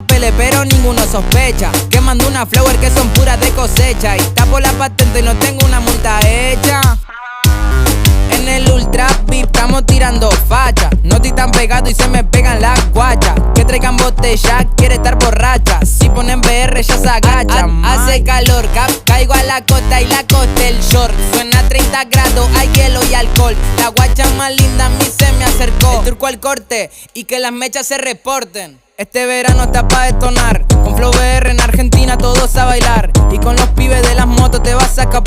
Pele, pero ninguno sospecha que mando una flower que son puras de cosecha. Y tapo la patente y no tengo una multa hecha. En el ultra VIP estamos tirando facha. No estoy tan pegado y se me pegan las guachas. Que traigan botella, quiere estar borracha. Si ponen BR ya se agachan. Hace calor, caigo a la costa y la costa el short. Suena a 30 grados, hay hielo y alcohol. La guacha más linda a mí se me acercó. El turco al corte y que las mechas se reporten. Este verano está pa' detonar. Con Flow BR en Argentina todos a bailar. Y con los pibes de las motos te vas a escapar.